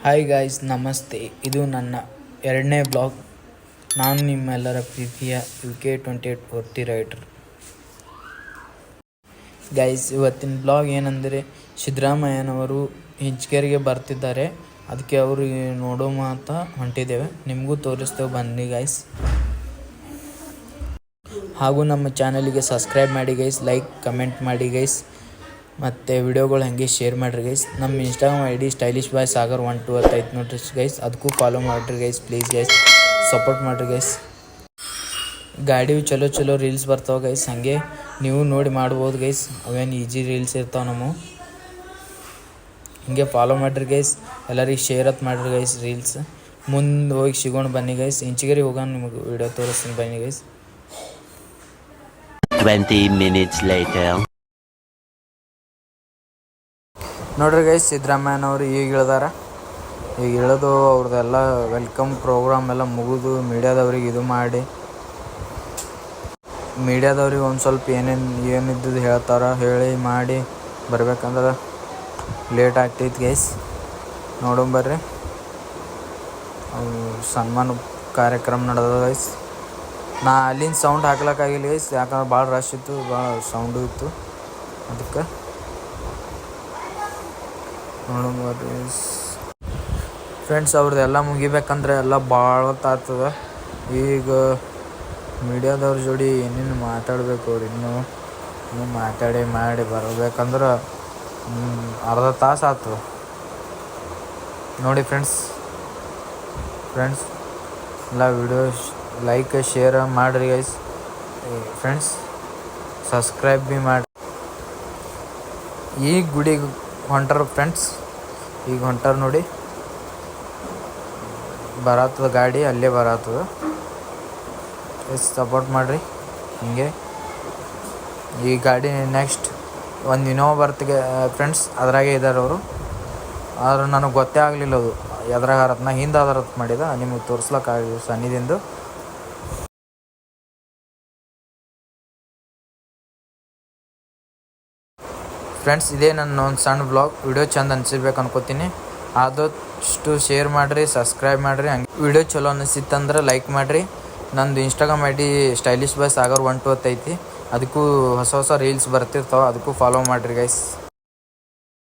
Hi guys, ನಮಸ್ತೆ. ಇದು ನನ್ನ ಎರಡನೇ ಬ್ಲಾಗ್. ನಾನು ನಿಮ್ಮೆಲ್ಲರ ಪ್ರೀತಿಯ UK2840 ರೈಟರ್. ಗೈಸ್, ಇವತ್ತಿನ ಬ್ಲಾಗ್ ಏನಂದರೆ ಸಿದ್ದರಾಮಯ್ಯನವರು ಹಿಂಚಕೇರಿಗೆ ಬರ್ತಿದ್ದಾರೆ. ಅದಕ್ಕೆ ಅವರು ನೋಡೋ ಮಾತಾ ಹೊಂಟಿದ್ದೇವೆ. ನಿಮಗೂ ತೋರಿಸ್ತೇವೆ, ಬನ್ನಿ ಗೈಸ್. ಹಾಗೂ ನಮ್ಮ ಚಾನಲಿಗೆ ಸಬ್ಸ್ಕ್ರೈಬ್ ಮಾಡಿ ಗೈಸ್, ಲೈಕ್ ಕಮೆಂಟ್ ಮಾಡಿ ಗೈಸ್, ಮತ್ತು ವಿಡಿಯೋಗಳು ಹಾಗೆ ಶೇರ್ ಮಾಡಿರಿ ಗೈಸ್. ನಮ್ಮ ಇನ್ಸ್ಟಾಗ್ರಾಮ್ ID ಸ್ಟೈಲಿಶ್ ಬಾಯ್ ಸಾಗರ್ 12 ಐತೆ ನೋಡ್ರಿ ಗೈಸ್. ಅದಕ್ಕೂ ಫಾಲೋ ಮಾಡಿರಿ ಗೈಸ್, ಪ್ಲೀಸ್ ಗೈಸ್, ಸಪೋರ್ಟ್ ಮಾಡಿರಿ ಗೈಸ್. ಗಾಡಿ ಚಲೋ ರೀಲ್ಸ್ ಬರ್ತಾವೆ ಗೈಸ್, ಹಾಗೆ ನೀವು ನೋಡಿ ಮಾಡ್ಬೋದು ಗೈಸ್. ಅವೇನು ಈಜಿ ರೀಲ್ಸ್ ಇರ್ತಾವೆ ನಮ್ಮ. ಹಿಂಗೆ ಫಾಲೋ ಮಾಡಿರಿ ಗೈಸ್, ಎಲ್ಲರಿಗೆ ಶೇರ್ ಅತ್ ಮಾಡಿರಿ ಗೈಸ್ ರೀಲ್ಸ್. ಮುಂದೆ ಹೋಗಿ ಸಿಗೋಣ ಬನ್ನಿ ಗೈಸ್. ಇಂಚಿಗೇರಿ ಹೋಗೋಣ, ನಿಮಗೆ ವಿಡಿಯೋ ತೋರಿಸ್ತೀನಿ ಬನ್ನಿ ಗೈಸ್. 20 minutes later. ನೋಡ್ರಿ ಗೈಸ್, ಸಿದ್ದರಾಮಯ್ಯನವರು ಈಗ ಇಳಿದು ಅವ್ರದ್ದೆಲ್ಲ ವೆಲ್ಕಮ್ ಪ್ರೋಗ್ರಾಮ್ ಎಲ್ಲ ಮುಗಿದು ಮೀಡಿಯಾದವ್ರಿಗೆ ಇದು ಮಾಡಿ, ಮೀಡಿಯಾದವ್ರಿಗೆ ಒಂದು ಸ್ವಲ್ಪ ಏನಿದ್ದು ಹೇಳಿ ಮಾಡಿ ಬರ್ಬೇಕಂದ್ರೆ ಲೇಟ್ ಆಗ್ತೈತಿ ಗೈಸ್. ನೋಡೋಂಬರ್ರಿ, ಸನ್ಮಾನ ಕಾರ್ಯಕ್ರಮ ನಡೆದ ಗೈಸ್. ನಾ ಅಲ್ಲಿಂದ ಸೌಂಡ್ ಹಾಕ್ಲಿಕ್ಕಾಗಿಲ್ಲ ಗೈಸ್, ಯಾಕಂದ್ರೆ ಭಾಳ ರಶ್ ಇತ್ತು, ಭಾಳ ಸೌಂಡು ಇತ್ತು. ಅದಕ್ಕೆ ನೋಡೋಂಬರ್ರಿ ಫ್ರೆಂಡ್ಸ್. ಅವ್ರದ್ದೆಲ್ಲ ಮುಗಿಬೇಕಂದ್ರೆ ಎಲ್ಲ ಭಾಳ ಹೊತ್ತಾಗ್ತದೆ. ಈಗ ಮೀಡಿಯಾದವ್ರ ಜೋಡಿ ಏನೇನು ಮಾತಾಡಬೇಕು, ಅವ್ರು ಇನ್ನೂ ಮಾಡಿ ಬರಬೇಕಂದ್ರೆ ಅರ್ಧ ತಾಸು ಆಗ್ತದೆ ನೋಡಿ ಫ್ರೆಂಡ್ಸ್. ಎಲ್ಲ ವಿಡಿಯೋ ಲೈಕ್ ಶೇರ್ ಮಾಡಿರಿ ಗೈಸ್. ಫ್ರೆಂಡ್ಸ್, ಸಬ್ಸ್ಕ್ರೈಬ್ ಭೀ ಮಾಡಿ. ಈಗ ಗುಡಿಗೆ ಹೊಂಟಾರ ಫ್ರೆಂಡ್ಸ್, ಈಗ ಹೊಂಟಾರ ನೋಡಿ. ಬರತ್ತದ ಗಾಡಿ, ಅಲ್ಲೇ ಬರತ್ತದ. ಸಪೋರ್ಟ್ ಮಾಡಿರಿ ಹಿಂಗೆ. ಈ ಗಾಡಿ ನೆಕ್ಸ್ಟ್ ಒಂದು ಇನೋವಾ ಬರ್ತಿಗೆ ಫ್ರೆಂಡ್ಸ್, ಅದ್ರಾಗೆ ಇದ್ದಾರೆ ಅವರು. ಆದ್ರೆ ನನಗೆ ಗೊತ್ತೇ ಆಗಲಿಲ್ಲ ಅದು ಎದ್ರಾಗ ಹರತ್. ನಾ ಹಿಂದೆ ಅದರತ್ ಮಾಡಿದ, ನಿಮಗೆ ತೋರಿಸ್ಲಿಕ್ಕಾಗಲಿ ಸನ್ನಿದಿಂದ. ಫ್ರೆಂಡ್ಸ್, ಇದೇ ನನ್ನ ಒಂದು ಸಣ್ಣ ಬ್ಲಾಗ್. ವಿಡಿಯೋ ಚಂದ ಅನಿಸಿರ್ಬೇಕು ಅನ್ಕೋತೀನಿ. ಆದಷ್ಟು ಶೇರ್ ಮಾಡಿರಿ, ಸಬ್ಸ್ಕ್ರೈಬ್ ಮಾಡಿರಿ. ಹಂಗೆ ವಿಡಿಯೋ ಚಲೋ ಅನಿಸಿತ್ತಂದ್ರೆ ಲೈಕ್ ಮಾಡಿರಿ. ನಂದು ಇನ್ಸ್ಟಾಗ್ರಾಮ್ ID ಸ್ಟೈಲಿಶ್ ಬಾಯ್ ಸಾಗರ್ 12 ಐತಿ. ಅದಕ್ಕೂ ಹೊಸ ರೀಲ್ಸ್ ಬರ್ತಿರ್ತಾವೆ, ಅದಕ್ಕೂ ಫಾಲೋ ಮಾಡಿರಿ ಗೈಸ್.